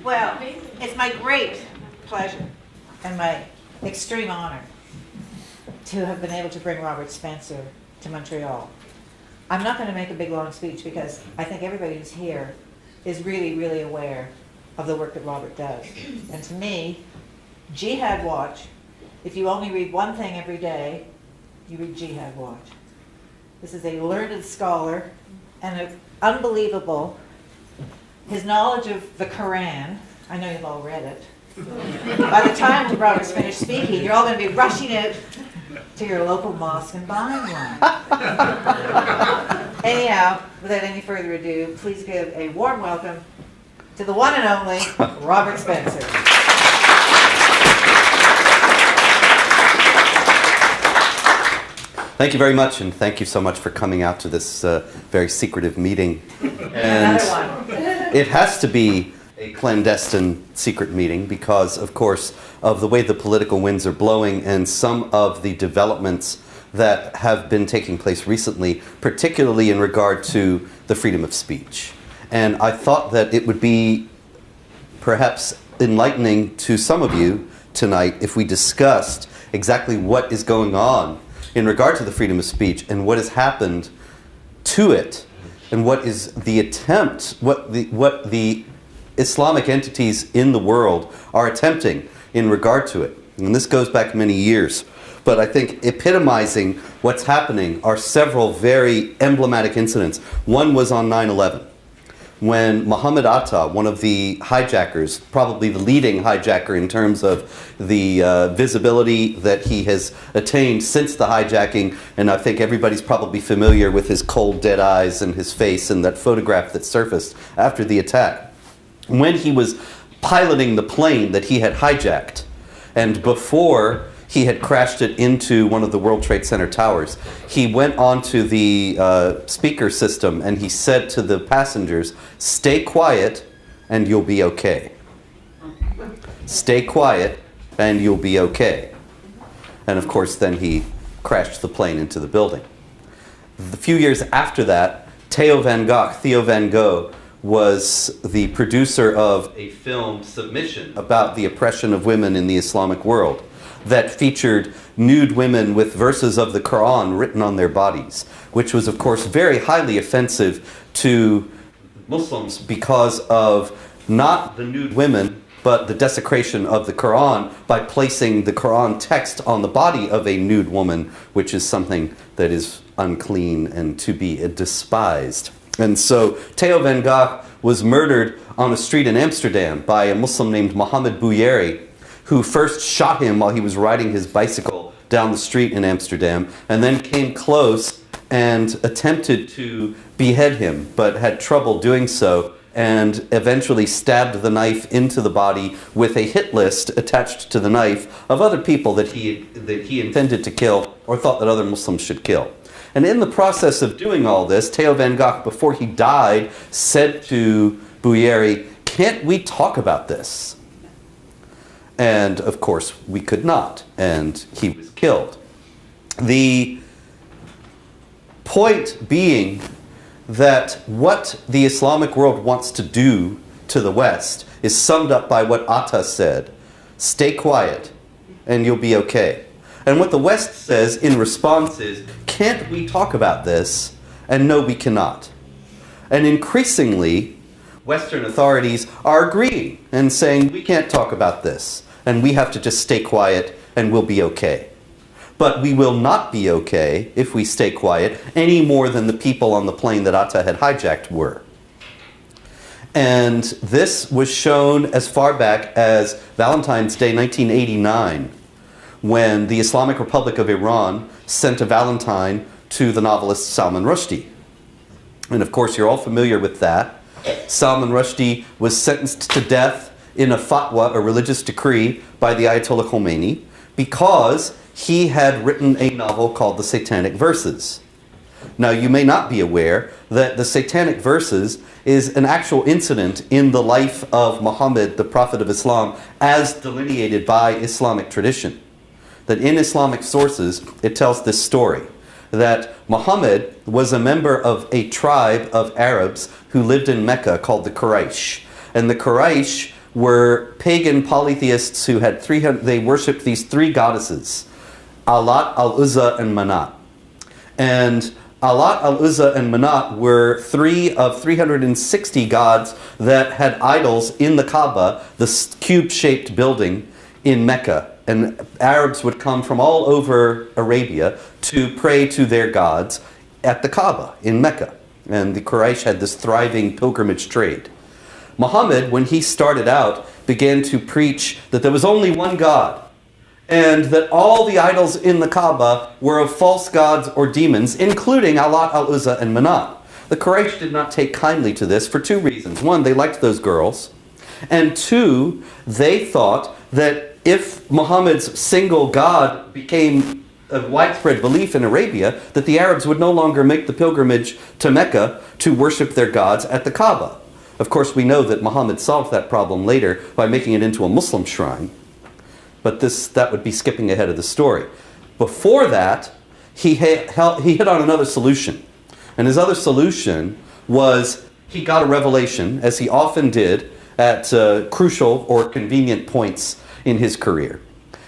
Well, it's my great pleasure and my extreme honor to have been able to bring Robert Spencer to Montreal. I'm not going to make a big long speech because I think everybody who's here is really, really aware of the work that Robert does. And to me, Jihad Watch, if you only read one thing every day, you read Jihad Watch. This is a learned scholar and unbelievable. His knowledge of the Quran, I know you've all read it. By the time Robert's finished speaking, you're all going to be rushing out to your local mosque and buying one. Anyhow, without any further ado, please give a warm welcome to the one and only Robert Spencer. Thank you very much, and thank you so much for coming out to this very secretive meeting. And Another one. it has to be a clandestine secret meeting because, of course, of the way the political winds are blowing and some of the developments that have been taking place recently, particularly in regard to the freedom of speech. And I thought that it would be perhaps enlightening to some of you tonight if we discussed exactly what is going on in regard to the freedom of speech and what has happened to it and what is the attempt, what the Islamic entities in the world are attempting in regard to it. And this goes back many years. But I think epitomizing what's happening are several very emblematic incidents. One was on 9/11, when Mohammed Atta, one of the hijackers, probably the leading hijacker in terms of the visibility that he has attained since the hijacking, and I think everybody's probably familiar with his cold, dead eyes and his face and that photograph that surfaced after the attack. When he was piloting the plane that he had hijacked, and before he had crashed it into one of the World Trade Center towers, he went onto the speaker system and he said to the passengers, "Stay quiet and you'll be okay. Stay quiet and you'll be okay." And of course then he crashed the plane into the building. A few years after that, Theo van Gogh was the producer of a film submission about the oppression of women in the Islamic world that featured nude women with verses of the Quran written on their bodies, which was of course very highly offensive to Muslims because of not the nude women but the desecration of the Quran by placing the Quran text on the body of a nude woman, which is something that is unclean and to be despised. And so Theo van Gogh was murdered on a street in Amsterdam by a Muslim named Mohammed Bouyeri, who first shot him while he was riding his bicycle down the street in Amsterdam, and then came close and attempted to behead him, but had trouble doing so, and eventually stabbed the knife into the body with a hit list attached to the knife of other people that he intended to kill or thought that other Muslims should kill. And in the process of doing all this, Theo van Gogh, before he died, said to Bouyeri, "Can't we talk about this?" And of course we could not, and he was killed. The point being that what the Islamic world wants to do to the West is summed up by what Atta said: "Stay quiet and you'll be okay." And what the West says in response is, "Can't we talk about this?" And no, we cannot. And increasingly, Western authorities are agreeing and saying, "We can't talk about this, and we have to just stay quiet and we'll be okay." But we will not be okay if we stay quiet any more than the people on the plane that Atta had hijacked were. And this was shown as far back as Valentine's Day 1989, when the Islamic Republic of Iran sent a valentine to the novelist Salman Rushdie. And of course you're all familiar with that. Salman Rushdie was sentenced to death in a fatwa, a religious decree, by the Ayatollah Khomeini because he had written a novel called The Satanic Verses. Now you may not be aware that The Satanic Verses is an actual incident in the life of Muhammad, the Prophet of Islam, as delineated by Islamic tradition. That in Islamic sources it tells this story, that Muhammad was a member of a tribe of Arabs who lived in Mecca called the Quraysh. And the Quraysh were pagan polytheists who had 300, they worshipped these three goddesses, Alat, Al-Uzza, and Manat. And Alat, Al-Uzza, and Manat were 3 of 360 gods that had idols in the Kaaba, the cube-shaped building in Mecca. And Arabs would come from all over Arabia to pray to their gods at the Kaaba in Mecca. And the Quraysh had this thriving pilgrimage trade. Muhammad, when he started out, began to preach that there was only one God, and that all the idols in the Kaaba were of false gods or demons, including Alat, Al-Uzza, and Manat. The Quraysh did not take kindly to this for 2 reasons. One, they liked those girls. And 2, they thought that if Muhammad's single God became a widespread belief in Arabia, that the Arabs would no longer make the pilgrimage to Mecca to worship their gods at the Kaaba. Of course, we know that Muhammad solved that problem later by making it into a Muslim shrine. But that would be skipping ahead of the story. Before that, he hit on another solution. And his other solution was he got a revelation, as he often did, at crucial or convenient points in his career.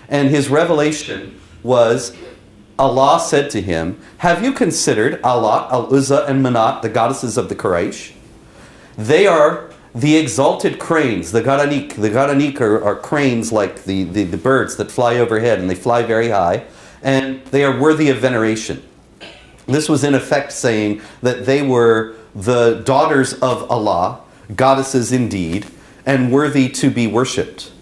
And his revelation was, Allah said to him, "Have you considered Alat, Al-Uzza, and Manat, the goddesses of the Quraysh? They are the exalted cranes, the Garanik. The Garanik are cranes like the birds that fly overhead, and they fly very high, and they are worthy of veneration." This was in effect saying that they were the daughters of Allah, goddesses indeed, and worthy to be worshipped.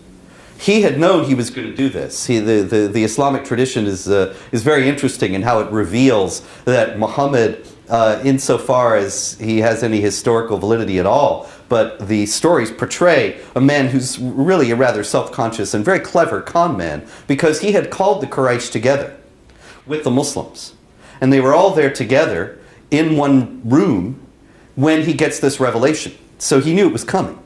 He had known he was going to do this. The Islamic tradition is very interesting in how it reveals that Muhammad, insofar as he has any historical validity at all, but the stories portray a man who's really a rather self-conscious and very clever con man, because he had called the Quraysh together with the Muslims. And they were all there together in one room when he gets this revelation. So he knew it was coming.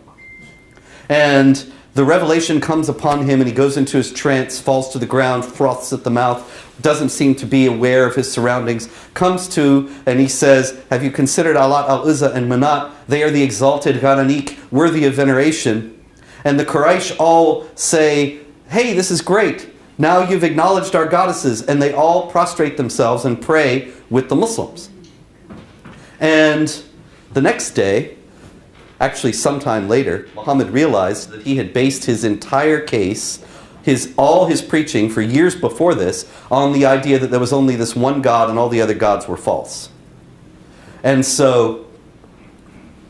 And the revelation comes upon him, and he goes into his trance, falls to the ground, froths at the mouth, doesn't seem to be aware of his surroundings, comes to, and he says, "Have you considered Alat, Al-Uzza, and Manat? They are the exalted Garanik, worthy of veneration." And the Quraysh all say, "Hey, this is great. Now you've acknowledged our goddesses." And they all prostrate themselves and pray with the Muslims. And the next day, actually sometime later, Muhammad realized that he had based his entire case, all his preaching for years before this, on the idea that there was only this one God and all the other gods were false. And so,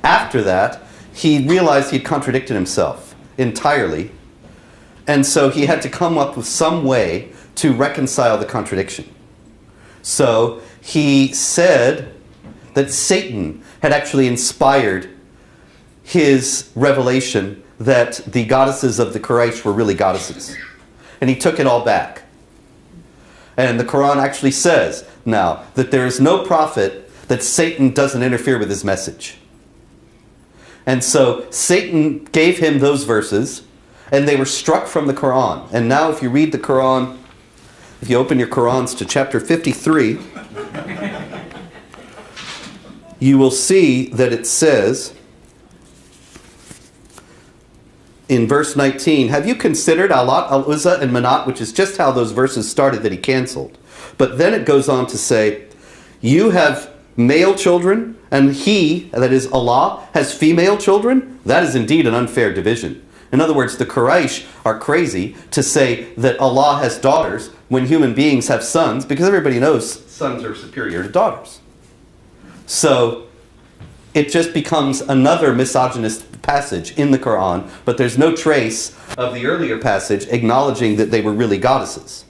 after that, he realized he'd contradicted himself entirely. And so he had to come up with some way to reconcile the contradiction. So he said that Satan had actually inspired his revelation that the goddesses of the Quraysh were really goddesses. And he took it all back. And the Quran actually says now that there is no prophet that Satan doesn't interfere with his message. And so Satan gave him those verses, and they were struck from the Quran. And now if you read the Quran, if you open your Qurans to chapter 53, you will see that it says, in verse 19, "Have you considered Alat, Al-Uzza, and Manat?" Which is just how those verses started that he canceled. But then it goes on to say, "You have male children, and he," that is Allah, "has female children. That is indeed an unfair division." In other words, the Quraysh are crazy to say that Allah has daughters when human beings have sons, because everybody knows sons are superior to daughters. So it just becomes another misogynist passage in the Quran, but there's no trace of the earlier passage acknowledging that they were really goddesses.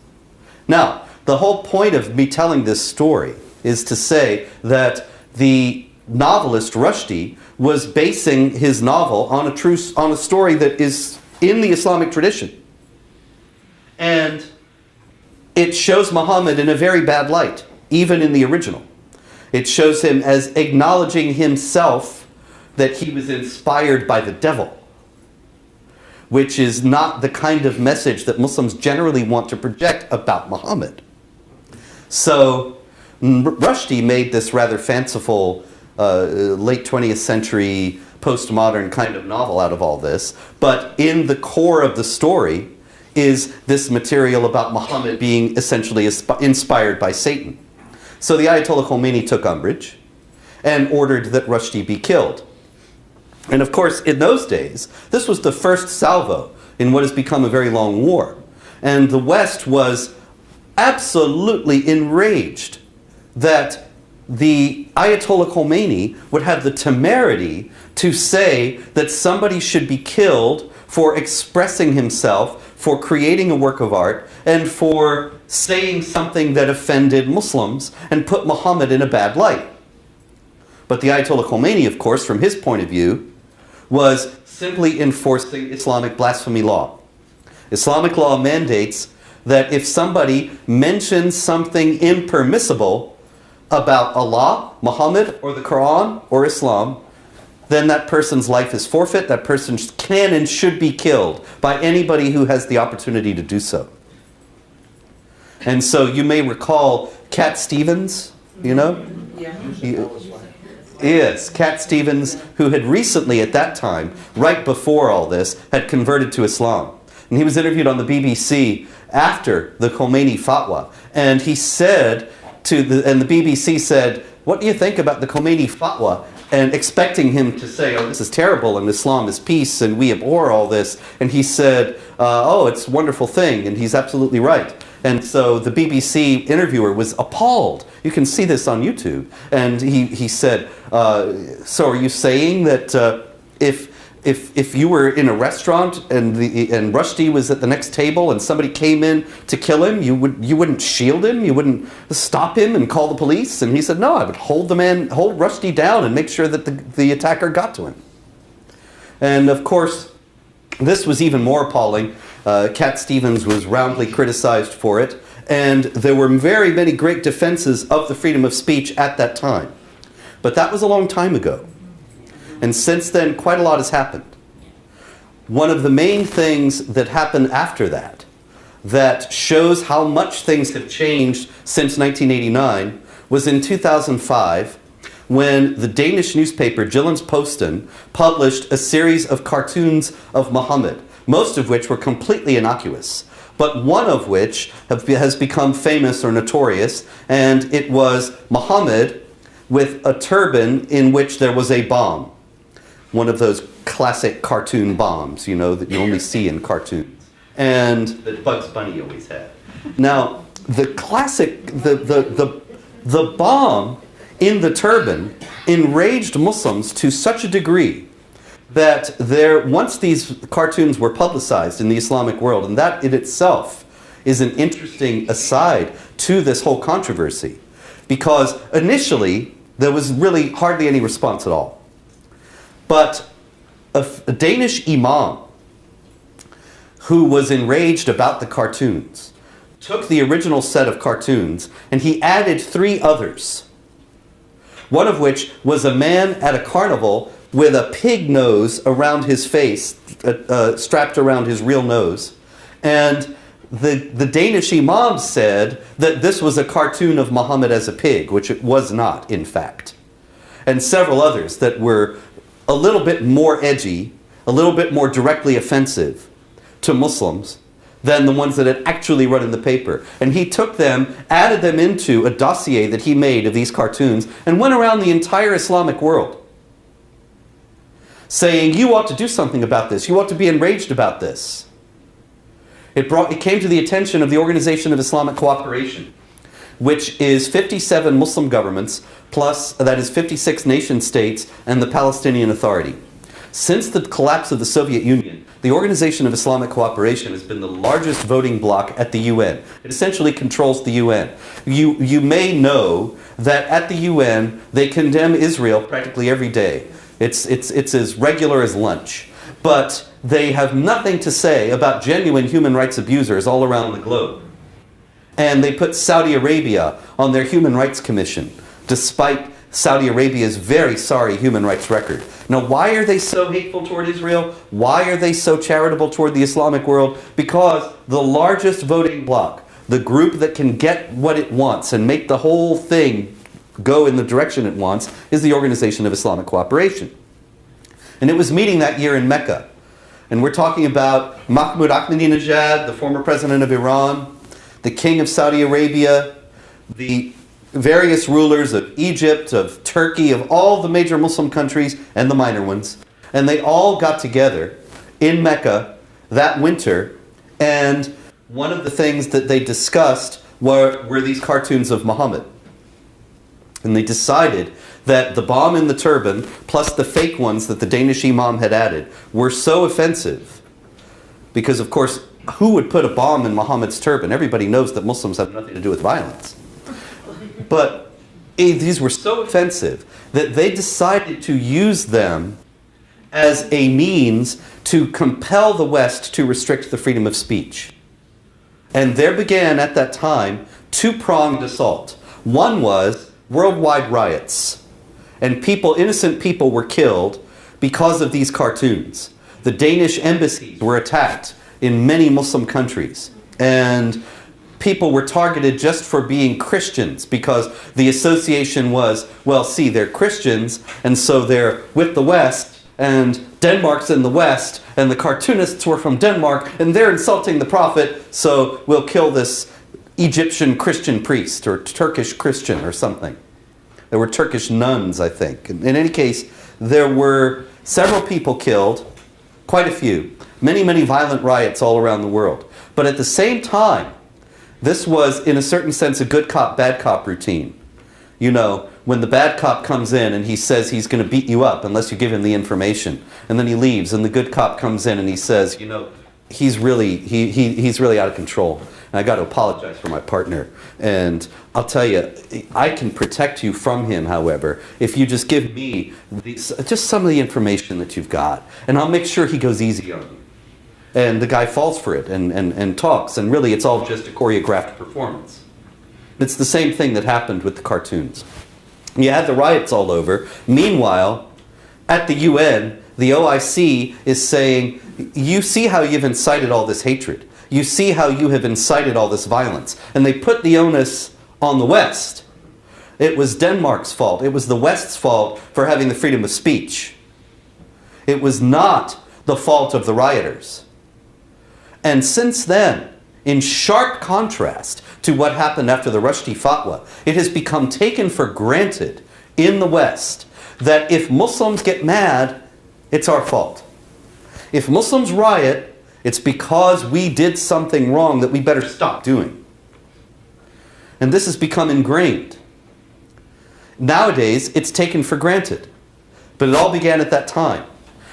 Now, the whole point of me telling this story is to say that the novelist Rushdie was basing his novel on a story that is in the Islamic tradition. And it shows Muhammad in a very bad light, even in the original. It shows him as acknowledging himself that he was inspired by the devil, which is not the kind of message that Muslims generally want to project about Muhammad. So Rushdie made this rather fanciful late 20th century postmodern kind of novel out of all this. But in the core of the story is this material about Muhammad being essentially inspired by Satan. So the Ayatollah Khomeini took umbrage and ordered that Rushdie be killed. And of course, in those days, this was the first salvo in what has become a very long war. And the West was absolutely enraged that the Ayatollah Khomeini would have the temerity to say that somebody should be killed for expressing himself, for creating a work of art, and for saying something that offended Muslims and put Muhammad in a bad light. But the Ayatollah Khomeini, of course, from his point of view, was simply enforcing Islamic blasphemy law. Islamic law mandates that if somebody mentions something impermissible about Allah, Muhammad, or the Quran, or Islam, then that person's life is forfeit. That person can and should be killed by anybody who has the opportunity to do so. And so you may recall Cat Stevens, you know? Yeah. Yes, Cat Stevens, who had recently, at that time, right before all this, had converted to Islam. And he was interviewed on the BBC after the Khomeini fatwa. And he said and the BBC said, "What do you think about the Khomeini fatwa?" And expecting him to say, "Oh, this is terrible, and Islam is peace, and we abhor all this." And he said, "Oh, it's a wonderful thing," and he's absolutely right. And so the BBC interviewer was appalled. You can see this on YouTube. And he said, "So are you saying that if you were in a restaurant and Rushdie was at the next table and somebody came in to kill him, you wouldn't shield him, you wouldn't stop him and call the police?" And he said, "No, I would hold Rushdie down and make sure that the attacker got to him." And of course, this was even more appalling. Cat Stevens was roundly criticized for it, and there were very many great defenses of the freedom of speech at that time. But that was a long time ago. And since then, quite a lot has happened. One of the main things that happened after that, that shows how much things have changed since 1989, was in 2005, when the Danish newspaper Jyllands-Posten published a series of cartoons of Muhammad, most of which were completely innocuous, but one of which has become famous or notorious, and it was Muhammad with a turban in which there was a bomb. One of those classic cartoon bombs, you know, that you only see in cartoons. And that Bugs Bunny always had. Now, the classic, the bomb in the turban enraged Muslims to such a degree that once these cartoons were publicized in the Islamic world, and that in itself is an interesting aside to this whole controversy, because initially there was really hardly any response at all. But a Danish imam who was enraged about the cartoons took the original set of cartoons and he added 3 others. One of which was a man at a carnival with a pig nose around his face, strapped around his real nose. And the Danish imam said that this was a cartoon of Muhammad as a pig, which it was not, in fact. And several others that were a little bit more edgy, a little bit more directly offensive to Muslims than the ones that had actually run in the paper. And he took them, added them into a dossier that he made of these cartoons, and went around the entire Islamic world saying, "You ought to do something about this. You ought to be enraged about this." It came to the attention of the Organization of Islamic Cooperation, which is 57 Muslim governments, plus, that is 56 nation states, and the Palestinian Authority. Since the collapse of the Soviet Union, the Organization of Islamic Cooperation has been the largest voting bloc at the UN. It essentially controls the UN. You may know that at the UN, they condemn Israel practically every day. It's as regular as lunch. But they have nothing to say about genuine human rights abusers all around the globe. And they put Saudi Arabia on their Human Rights Commission, despite Saudi Arabia's very sorry human rights record. Now, why are they so hateful toward Israel? Why are they so charitable toward the Islamic world? Because the largest voting bloc, the group that can get what it wants and make the whole thing go in the direction it wants, is the Organization of Islamic Cooperation. And it was meeting that year in Mecca. And we're talking about Mahmoud Ahmadinejad, the former president of Iran, the king of Saudi Arabia, the various rulers of Egypt, of Turkey, of all the major Muslim countries and the minor ones. And they all got together in Mecca that winter, and one of the things that they discussed were these cartoons of Muhammad. And they decided that the bomb in the turban, plus the fake ones that the Danish imam had added, were so offensive. Because, of course, who would put a bomb in Muhammad's turban? Everybody knows that Muslims have nothing to do with violence. But these were so offensive that they decided to use them as a means to compel the West to restrict the freedom of speech. And there began, at that time, two-pronged assault. One was worldwide riots. And innocent people were killed because of these cartoons. The Danish embassies were attacked in many Muslim countries. And people were targeted just for being Christians, because the association was, well, see, they're Christians, and so they're with the West, and Denmark's in the West, and the cartoonists were from Denmark, and they're insulting the Prophet, so we'll kill this Egyptian Christian priest, or Turkish Christian, or something. There were Turkish nuns, I think. In any case, there were several people killed, quite a few. Many, many violent riots all around the world. But at the same time, this was, in a certain sense, a good cop, bad cop routine. You know, when the bad cop comes in and he says he's going to beat you up unless you give him the information. And then he leaves, and the good cop comes in and he says, you know, he's really out of control. And I got to apologize for my partner. And I'll tell you, I can protect you from him, however, if you just give me just some of the information that you've got. And I'll make sure he goes easy on you. And the guy falls for it and talks. And really, it's all just a choreographed performance. It's the same thing that happened with the cartoons. You had the riots all over. Meanwhile, at the UN, the OIC is saying, you see how you've incited all this hatred. You see how you have incited all this violence. And they put the onus on the West. It was Denmark's fault. It was the West's fault for having the freedom of speech. It was not the fault of the rioters. And since then, in sharp contrast to what happened after the Rushdie Fatwa, it has become taken for granted in the West that if Muslims get mad, it's our fault. If Muslims riot, it's because we did something wrong that we better stop doing. And this has become ingrained. Nowadays, it's taken for granted. But it all began at that time.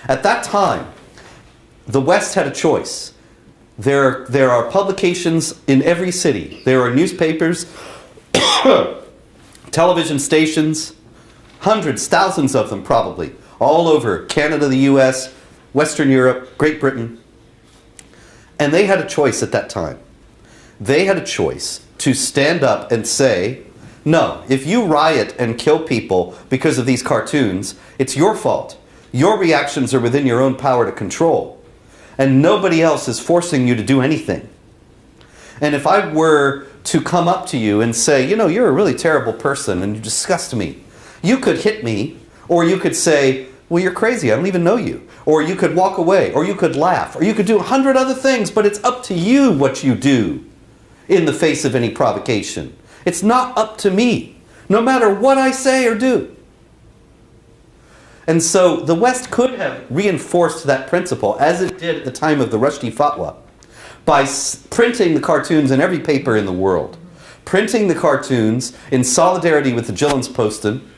At that time, the West had a choice. There are publications in every city. There are newspapers, television stations, hundreds, thousands of them probably, all over Canada, the US, Western Europe, Great Britain. And they had a choice at that time. They had a choice to stand up and say, no, if you riot and kill people because of these cartoons, it's your fault. Your reactions are within your own power to control. And nobody else is forcing you to do anything. And if I were to come up to you and say, you know, you're a really terrible person and you disgust me, you could hit me, or you could say, well, you're crazy, I don't even know you. Or you could walk away, or you could laugh, or you could do 100 other things, but it's up to you what you do in the face of any provocation. It's not up to me, no matter what I say or do. And so the West could have reinforced that principle, as it did at the time of the Rushdie Fatwa, by printing the cartoons in every paper in the world, printing the cartoons in solidarity with the Jyllands-Posten,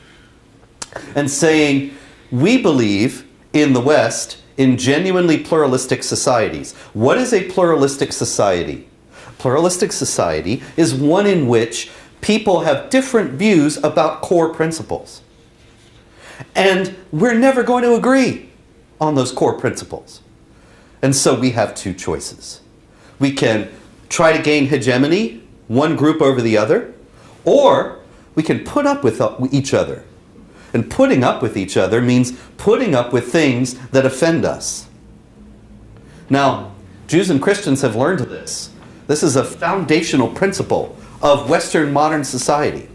and saying, we believe in the West in genuinely pluralistic societies. What is a pluralistic society? Pluralistic society is one in which people have different views about core principles. And we're never going to agree on those core principles. And so we have two choices. We can try to gain hegemony, one group over the other, or we can put up with each other. And putting up with each other means putting up with things that offend us. Now, Jews and Christians have learned this. This is a foundational principle of Western modern society.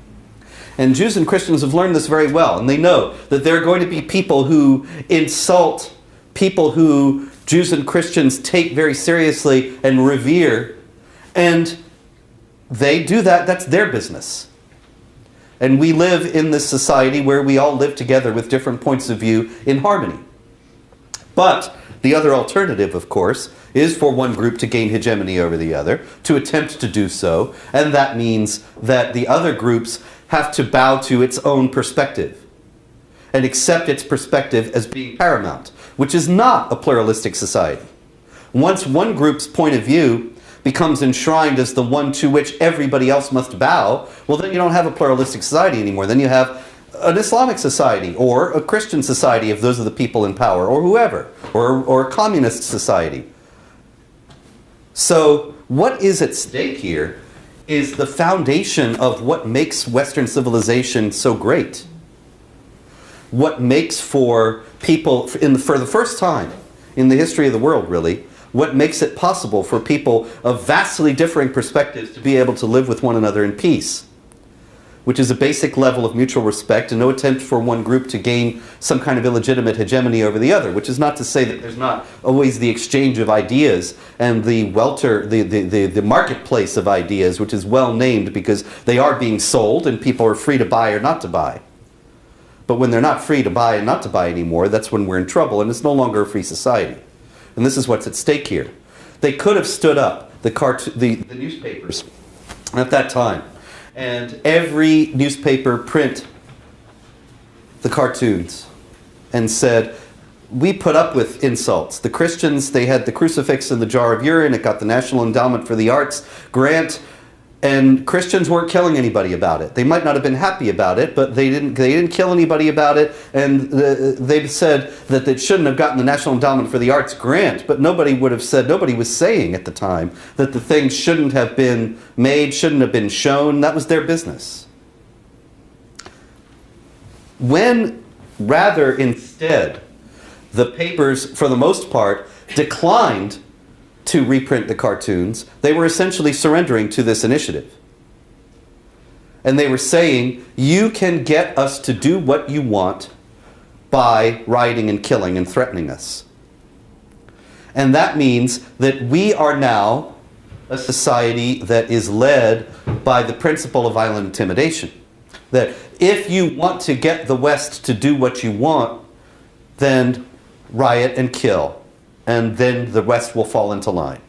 And Jews and Christians have learned this very well, and they know that there are going to be people who insult people who Jews and Christians take very seriously and revere, and they do that. That's their business. And we live in this society where we all live together with different points of view in harmony. But the other alternative, of course, is for one group to gain hegemony over the other, to attempt to do so, and that means that the other groups have to bow to its own perspective and accept its perspective as being paramount, which is not a pluralistic society. Once one group's point of view becomes enshrined as the one to which everybody else must bow, well, then you don't have a pluralistic society anymore. Then you have an Islamic society or a Christian society if those are the people in power, or whoever, or a communist society. So what is at stake here is the foundation of what makes Western civilization so great. What makes for people, for the first time in the history of the world really, what makes it possible for people of vastly differing perspectives to be able to live with one another in peace, which is a basic level of mutual respect and no attempt for one group to gain some kind of illegitimate hegemony over the other, which is not to say that there's not always the exchange of ideas and the the marketplace of ideas, which is well named because they are being sold and people are free to buy or not to buy. But when they're not free to buy and not to buy anymore, that's when we're in trouble, and it's no longer a free society. And this is what's at stake here. They could have stood up the newspapers at that time, and every newspaper print the cartoons and said, we put up with insults. The Christians, they had the crucifix in the jar of urine. It got the National Endowment for the Arts grant, and Christians weren't killing anybody about it. They might not have been happy about it, but they didn't kill anybody about it, and they said that it shouldn't have gotten the National Endowment for the Arts grant, but nobody was saying at the time that the thing shouldn't have been made, shouldn't have been shown. That was their business. When, rather, instead, the papers, for the most part, declined to reprint the cartoons, they were essentially surrendering to this initiative. And they were saying, you can get us to do what you want by rioting and killing and threatening us. And that means that we are now a society that is led by the principle of violent intimidation. That if you want to get the West to do what you want, then riot and kill, and then the West will fall into line.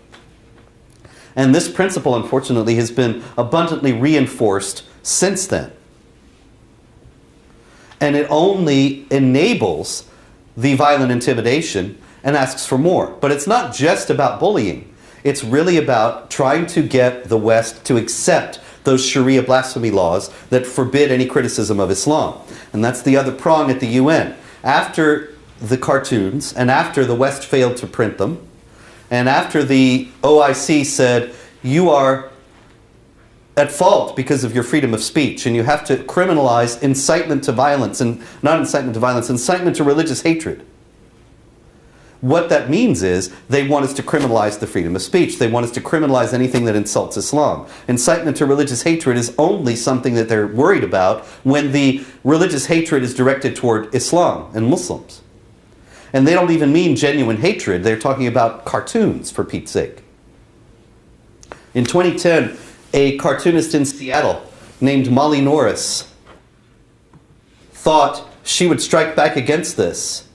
And this principle, unfortunately, has been abundantly reinforced since then. And it only enables the violent intimidation and asks for more. But it's not just about bullying. It's really about trying to get the West to accept those Sharia blasphemy laws that forbid any criticism of Islam. And that's the other prong at the UN. After the cartoons, and after the West failed to print them, and after the OIC said, you are at fault because of your freedom of speech, and you have to criminalize incitement to violence, and not incitement to violence, incitement to religious hatred. What that means is they want us to criminalize the freedom of speech. They want us to criminalize anything that insults Islam. Incitement to religious hatred is only something that they're worried about when the religious hatred is directed toward Islam and Muslims. And they don't even mean genuine hatred. They're talking about cartoons, for Pete's sake. In 2010, a cartoonist in Seattle named Molly Norris thought she would strike back against this.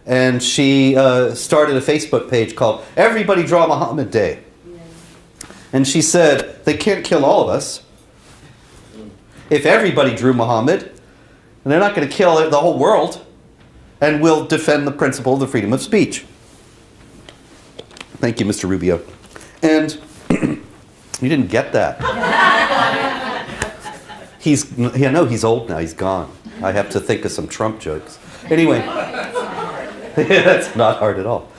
And she started a Facebook page called Everybody Draw Muhammad Day. And she said, they can't kill all of us. If everybody drew Muhammad, they're not going to kill the whole world. And we'll defend the principle of the freedom of speech. Thank you, Mr. Rubio. And you didn't get that. He's old now. He's gone. I have to think of some Trump jokes. Anyway, that's not hard at all.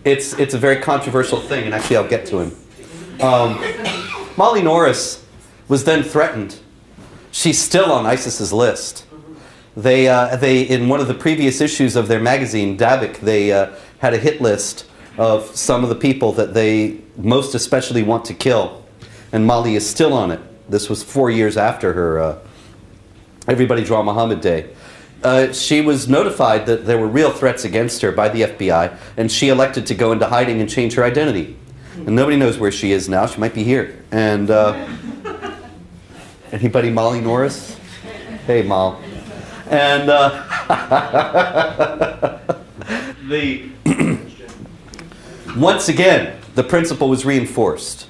It's a very controversial thing, and actually I'll get to him. Molly Norris was then threatened. She's still on ISIS's list. They in one of the previous issues of their magazine, Dabik, they had a hit list of some of the people that they most especially want to kill. And Molly is still on it. This was 4 years after her Everybody Draw Muhammad Day. She was notified that there were real threats against her by the FBI, and she elected to go into hiding and change her identity. And nobody knows where she is now. She might be here. And anybody Molly Norris? Hey, Mal. And once again, the principle was reinforced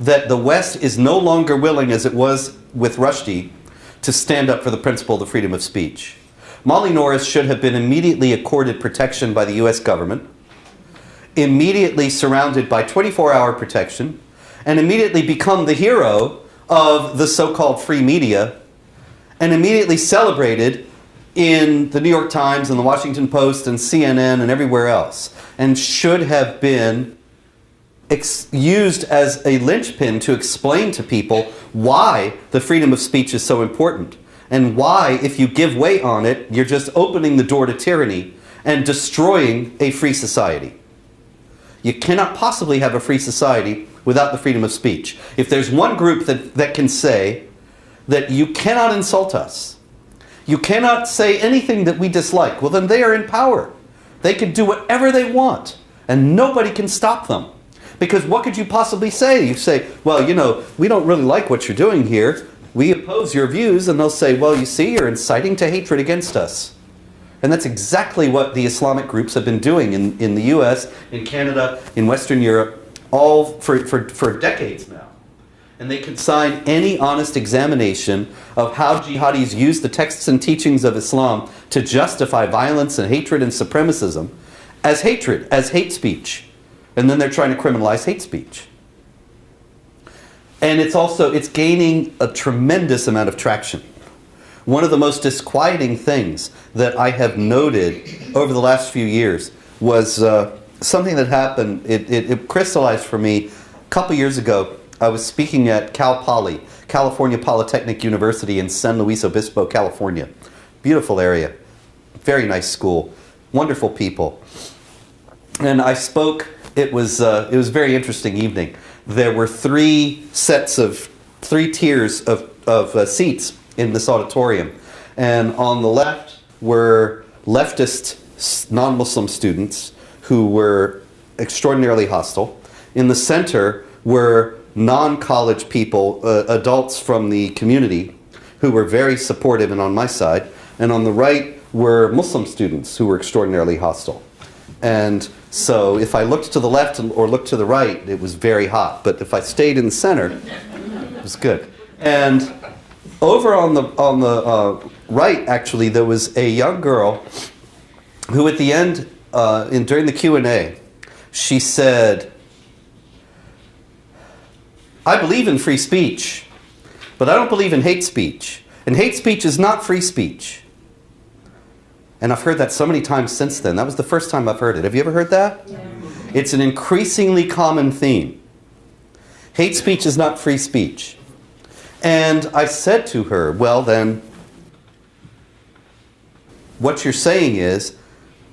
that the West is no longer willing, as it was with Rushdie, to stand up for the principle of the freedom of speech. Molly Norris should have been immediately accorded protection by the US government, immediately surrounded by 24-hour protection, and immediately become the hero of the so-called free media, and immediately celebrated in the New York Times and the Washington Post and CNN and everywhere else, and should have been used as a linchpin to explain to people why the freedom of speech is so important, and why, if you give way on it, you're just opening the door to tyranny and destroying a free society. You cannot possibly have a free society without the freedom of speech. If there's one group that can say that you cannot insult us, you cannot say anything that we dislike, well then they are in power. They can do whatever they want, and nobody can stop them. Because what could you possibly say? You say, well, you know, we don't really like what you're doing here. We oppose your views. And they'll say, well, you see, you're inciting to hatred against us. And that's exactly what the Islamic groups have been doing in the US, in Canada, in Western Europe, all for decades now. And they can sign any honest examination of how jihadis use the texts and teachings of Islam to justify violence and hatred and supremacism as hatred, as hate speech. And then they're trying to criminalize hate speech. And it's gaining a tremendous amount of traction. One of the most disquieting things that I have noted over the last few years was something that happened. It crystallized for me a couple years ago. I was speaking at Cal Poly, California Polytechnic University in San Luis Obispo, California. Beautiful area, very nice school, wonderful people. And I spoke. It was a very interesting evening. There were three tiers of seats in this auditorium. And on the left were leftist non-Muslim students who were extraordinarily hostile. In the center were non-college people, adults from the community who were very supportive and on my side. And on the right were Muslim students who were extraordinarily hostile. And so if I looked to the left or looked to the right, it was very hot. But if I stayed in the center, it was good. And over on the right, actually, there was a young girl who at the end, during the Q&A, she said, I believe in free speech, but I don't believe in hate speech. And hate speech is not free speech. And I've heard that so many times since then. That was the first time I've heard it. Have you ever heard that? Yeah. It's an increasingly common theme. Hate speech is not free speech. And I said to her, well then, what you're saying is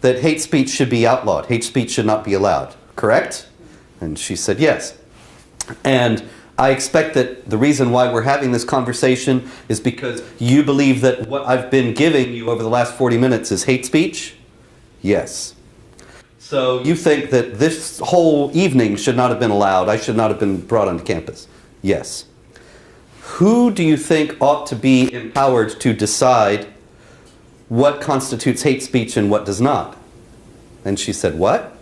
that hate speech should be outlawed. Hate speech should not be allowed. Correct? And she said yes. And I expect that the reason why we're having this conversation is because you believe that what I've been giving you over the last 40 minutes is hate speech? Yes. So you think that this whole evening should not have been allowed, I should not have been brought onto campus? Yes. Who do you think ought to be empowered to decide what constitutes hate speech and what does not? And she said, what?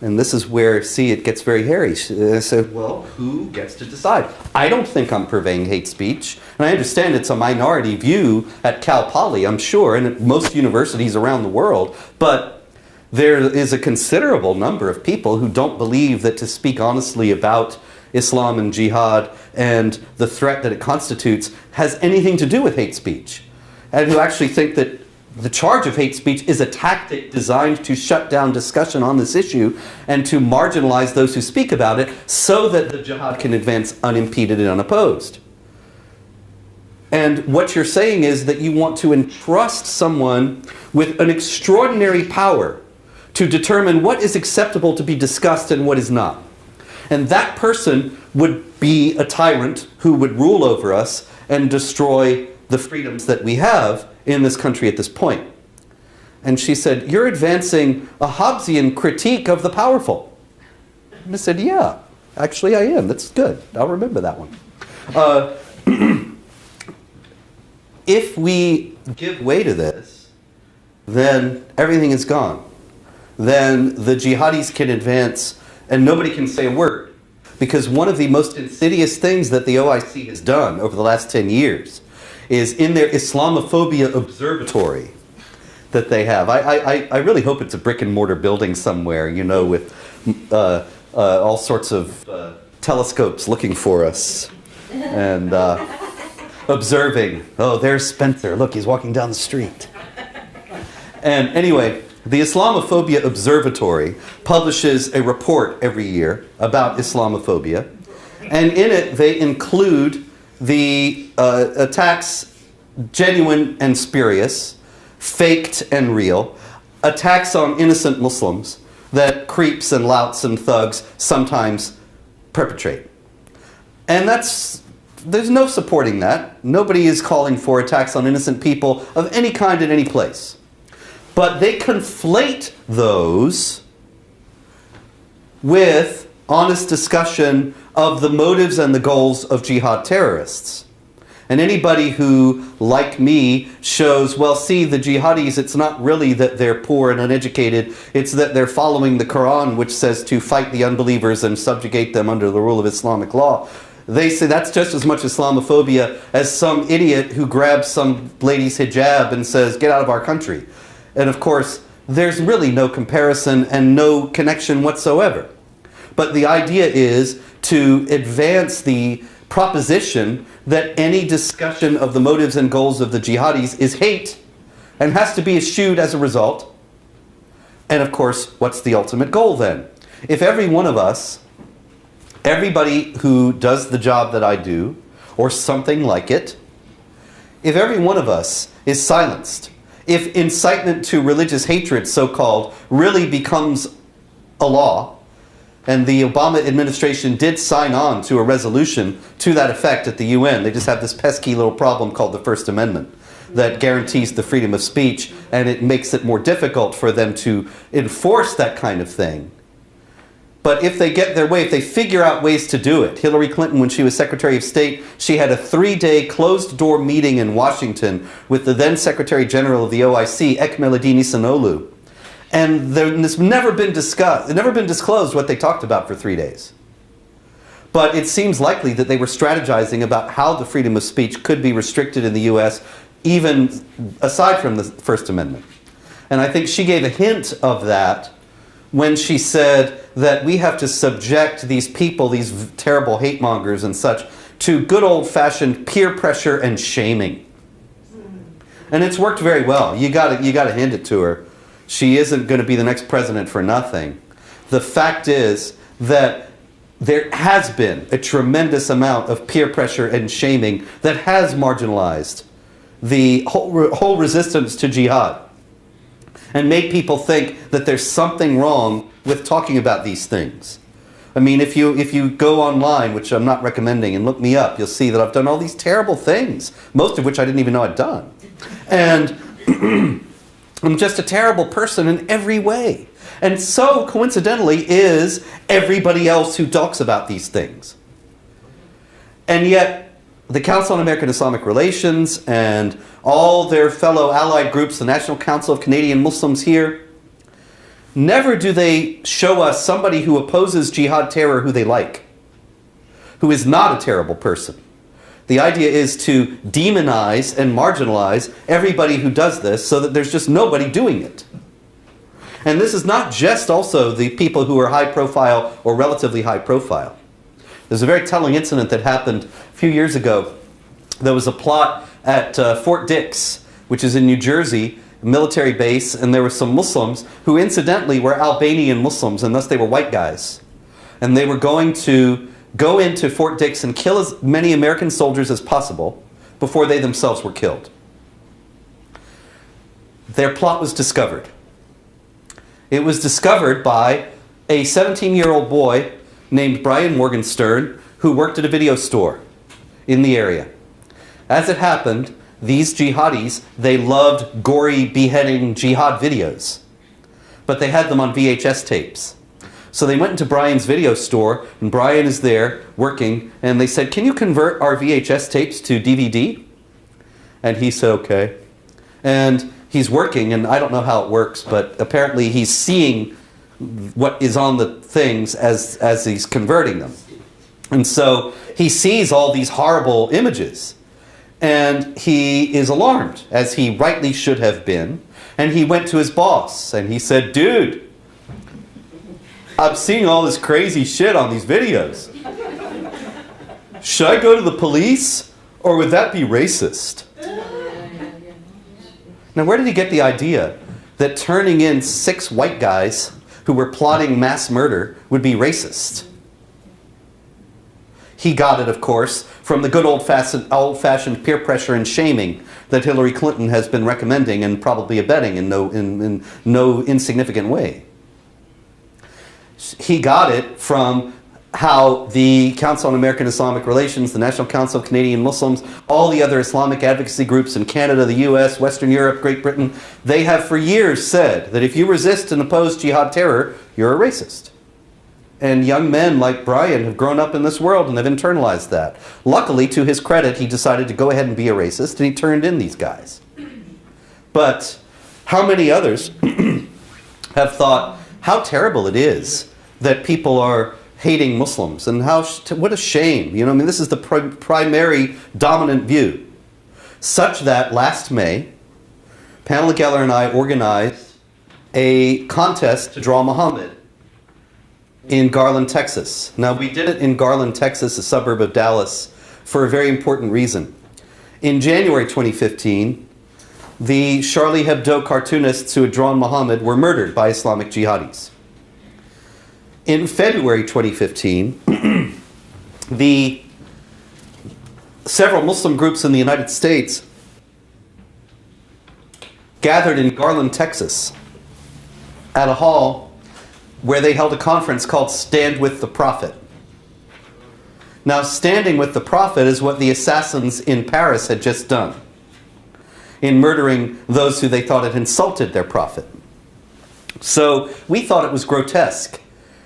And this is where, see, it gets very hairy. I said, well, who gets to decide? I don't think I'm purveying hate speech. And I understand it's a minority view at Cal Poly, I'm sure, and at most universities around the world. But there is a considerable number of people who don't believe that to speak honestly about Islam and jihad and the threat that it constitutes has anything to do with hate speech. And who actually think that the charge of hate speech is a tactic designed to shut down discussion on this issue and to marginalize those who speak about it so that the jihad can advance unimpeded and unopposed. And what you're saying is that you want to entrust someone with an extraordinary power to determine what is acceptable to be discussed and what is not. And that person would be a tyrant who would rule over us and destroy the freedoms that we have in this country at this point. And she said, "You're advancing a Hobbesian critique of the powerful." And I said, "Yeah, actually I am. That's good. I'll remember that one." If we give way to this, then everything is gone. Then the jihadis can advance and nobody can say a word. Because one of the most insidious things that the OIC has done over the last 10 years is in their Islamophobia observatory that they have. I really hope it's a brick and mortar building somewhere, you know, with all sorts of telescopes looking for us and observing. Oh, there's Spencer. Look, he's walking down the street. And anyway, the Islamophobia Observatory publishes a report every year about Islamophobia. And in it, they include the attacks, genuine and spurious, faked and real, attacks on innocent Muslims that creeps and louts and thugs sometimes perpetrate. And there's no supporting that. Nobody is calling for attacks on innocent people of any kind in any place. But they conflate those with honest discussion of the motives and the goals of jihad terrorists. And anybody who, like me, shows, well, see, the jihadis, it's not really that they're poor and uneducated, it's that they're following the Quran, which says to fight the unbelievers and subjugate them under the rule of Islamic law. They say that's just as much Islamophobia as some idiot who grabs some lady's hijab and says, get out of our country. And of course, there's really no comparison and no connection whatsoever. But the idea is to advance the proposition that any discussion of the motives and goals of the jihadis is hate and has to be eschewed as a result. And of course, what's the ultimate goal then? If every one of us, everybody who does the job that I do, or something like it, if every one of us is silenced, if incitement to religious hatred, so-called, really becomes a law, and the Obama administration did sign on to a resolution to that effect at the UN. They just have this pesky little problem called the First Amendment that guarantees the freedom of speech, and it makes it more difficult for them to enforce that kind of thing. But if they get their way, if they figure out ways to do it. Hillary Clinton, when she was Secretary of State, she had a 3-day closed-door meeting in Washington with the then Secretary General of the OIC, Ekmeladini Sanolu. And it's never been discussed, never been disclosed what they talked about for 3 days. But it seems likely that they were strategizing about how the freedom of speech could be restricted in the US, even aside from the First Amendment. And I think she gave a hint of that when she said that we have to subject these people, these terrible hate mongers and such, to good old-fashioned peer pressure and shaming. And it's worked very well. You gotta hand it to her. She isn't going to be the next president for nothing. The fact is that there has been a tremendous amount of peer pressure and shaming that has marginalized the whole resistance to jihad and made people think that there's something wrong with talking about these things. I mean, if you go online, which I'm not recommending, and look me up, you'll see that I've done all these terrible things, most of which I didn't even know I'd done. And I'm just a terrible person in every way. And so, coincidentally, is everybody else who talks about these things. And yet, the Council on American Islamic Relations and all their fellow allied groups, the National Council of Canadian Muslims here, never do they show us somebody who opposes jihad terror who they like, who is not a terrible person. The idea is to demonize and marginalize everybody who does this so that there's just nobody doing it. And this is not just also the people who are high profile or relatively high profile. There's a very telling incident that happened a few years ago. There was a plot at Fort Dix, which is in New Jersey, a military base, and there were some Muslims who incidentally were Albanian Muslims, and thus they were white guys. And they were going to go into Fort Dix and kill as many American soldiers as possible before they themselves were killed. Their plot was discovered. It was discovered by a 17-year-old boy named Brian Morgenstern who worked at a video store in the area. As it happened, these jihadis, they loved gory beheading jihad videos, but they had them on VHS tapes. So they went into Brian's video store, and Brian is there working, and they said, "Can you convert our VHS tapes to DVD?" And he said, "Okay." And he's working, and I don't know how it works, but apparently he's seeing what is on the things as he's converting them. And so he sees all these horrible images, and he is alarmed, as he rightly should have been. And he went to his boss, and he said, "Dude, I'm seeing all this crazy shit on these videos. Should I go to the police, or would that be racist?" Now, where did he get the idea that turning in 6 white guys who were plotting mass murder would be racist? He got it, of course, from the good old-fashioned peer pressure and shaming that Hillary Clinton has been recommending and probably abetting in no insignificant way. He got it from how the Council on American Islamic Relations, the National Council of Canadian Muslims, all the other Islamic advocacy groups in Canada, the US, Western Europe, Great Britain, they have for years said that if you resist and oppose jihad terror, you're a racist. And young men like Brian have grown up in this world and they've internalized that. Luckily, to his credit, he decided to go ahead and be a racist, and he turned in these guys. But how many others have thought how terrible it is that people are hating Muslims, and what a shame. You know, I mean, this is the primary dominant view. Such that last May, Pamela Geller and I organized a contest to draw Muhammad in Garland, Texas. Now, we did it in Garland, Texas, a suburb of Dallas, for a very important reason. In January 2015, the Charlie Hebdo cartoonists who had drawn Muhammad were murdered by Islamic jihadis. In February 2015, several Muslim groups in the United States gathered in Garland, Texas, at a hall where they held a conference called Stand with the Prophet. Now, standing with the Prophet is what the assassins in Paris had just done in murdering those who they thought had insulted their prophet. So we thought it was grotesque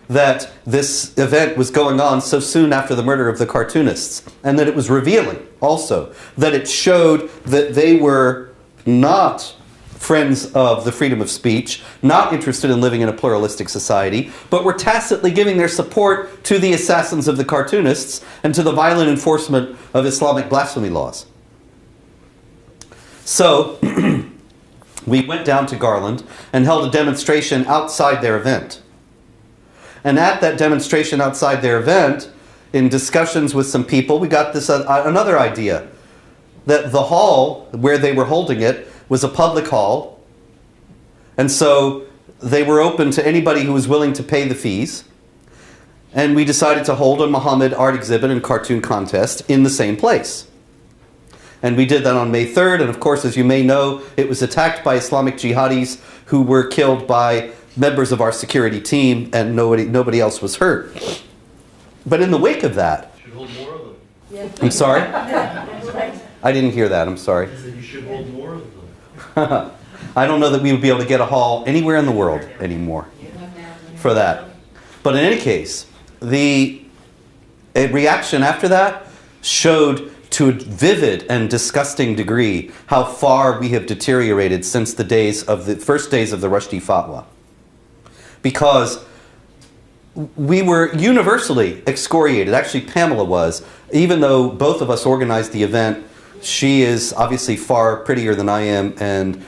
that this event was going on so soon after the murder of the cartoonists, and that it was revealing also that it showed that they were not friends of the freedom of speech, not interested in living in a pluralistic society, but were tacitly giving their support to the assassins of the cartoonists and to the violent enforcement of Islamic blasphemy laws. So we went down to Garland and held a demonstration outside their event. And at that demonstration outside their event, in discussions with some people, we got this another idea, that the hall where they were holding it was a public hall, and so they were open to anybody who was willing to pay the fees. And we decided to hold a Muhammad art exhibit and cartoon contest in the same place. And we did that on May 3rd, and of course, as you may know, it was attacked by Islamic jihadis who were killed by members of our security team, and nobody else was hurt. But in the wake of that... You should hold more of them. I'm sorry? I didn't hear that, I'm sorry. I said you should hold more of them. I don't know that we would be able to get a hall anywhere in the world anymore for that. But in any case, the reaction after that showed to a vivid and disgusting degree how far we have deteriorated since the first days of the Rushdie Fatwa. Because we were universally excoriated. Actually, Pamela was. Even though both of us organized the event, she is obviously far prettier than I am, and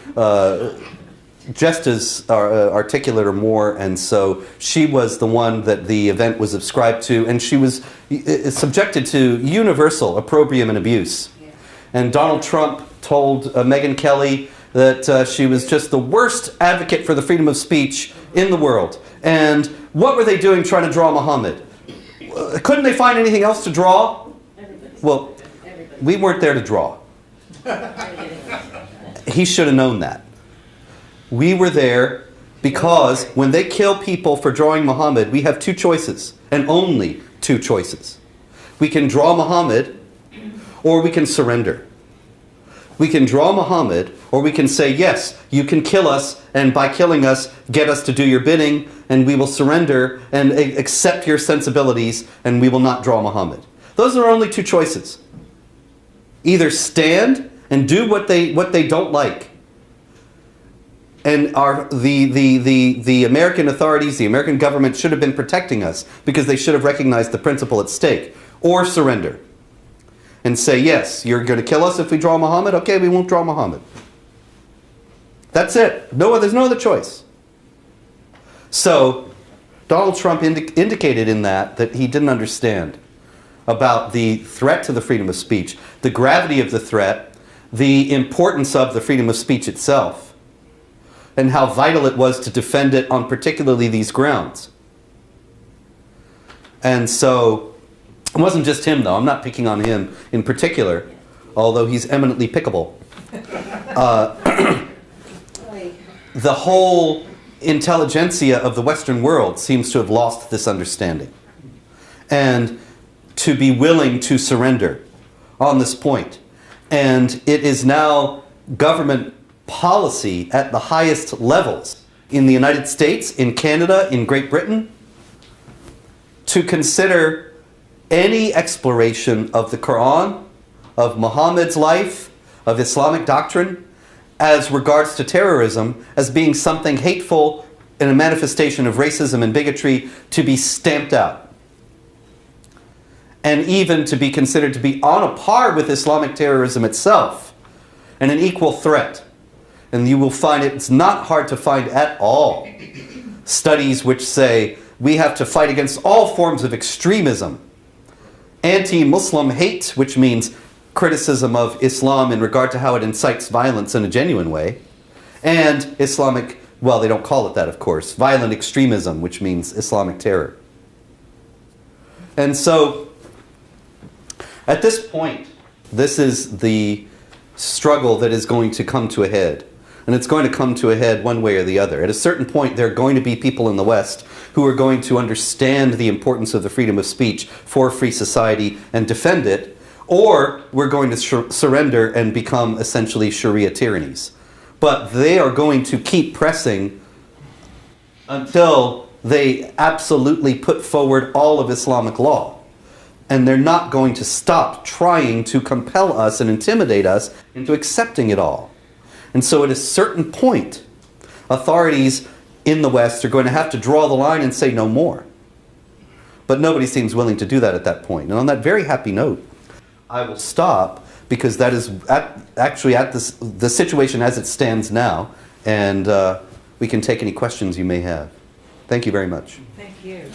just as articulate or more, and so she was the one that the event was ascribed to, and she was subjected to universal opprobrium and abuse. Yeah. And Donald Trump told Megyn Kelly that she was just the worst advocate for the freedom of speech in the world. And what were they doing trying to draw Muhammad? Couldn't they find anything else to draw? Well, we weren't there to draw. He should have known that. We were there because when they kill people for drawing Muhammad, we have two choices and only two choices. We can draw Muhammad, or we can surrender. We can draw Muhammad, or we can say, yes, you can kill us, and by killing us, get us to do your bidding, and we will surrender and accept your sensibilities, and we will not draw Muhammad. Those are only two choices. Either stand and do what they don't like, and the American authorities, the American government should have been protecting us because they should have recognized the principle at stake, or surrender and say, yes, you're going to kill us if we draw Muhammad? Okay, we won't draw Muhammad. That's it. There's no other choice. So Donald Trump indicated in that he didn't understand about the threat to the freedom of speech, the gravity of the threat, the importance of the freedom of speech itself, and how vital it was to defend it on particularly these grounds. And so it wasn't just him, though. I'm not picking on him in particular, although he's eminently pickable. The whole intelligentsia of the Western world seems to have lost this understanding, and to be willing to surrender on this point. And it is now government policy at the highest levels in the United States, in Canada, in Great Britain, to consider any exploration of the Quran, of Muhammad's life, of Islamic doctrine, as regards to terrorism, as being something hateful and a manifestation of racism and bigotry to be stamped out. And even to be considered to be on a par with Islamic terrorism itself, and an equal threat. And you will find it's not hard to find at all studies which say we have to fight against all forms of extremism. Anti-Muslim hate, which means criticism of Islam in regard to how it incites violence in a genuine way, and Islamic, well, they don't call it that, of course, violent extremism, which means Islamic terror. And so, at this point, this is the struggle that is going to come to a head. And it's going to come to a head one way or the other. At a certain point, there are going to be people in the West who are going to understand the importance of the freedom of speech for a free society and defend it, or we're going to surrender and become essentially Sharia tyrannies. But they are going to keep pressing until they absolutely put forward all of Islamic law. And they're not going to stop trying to compel us and intimidate us into accepting it all. And so at a certain point, authorities in the West are going to have to draw the line and say no more. But nobody seems willing to do that at that point. And on that very happy note, I will stop, because that is actually at the situation as it stands now, and we can take any questions you may have. Thank you very much. Thank you.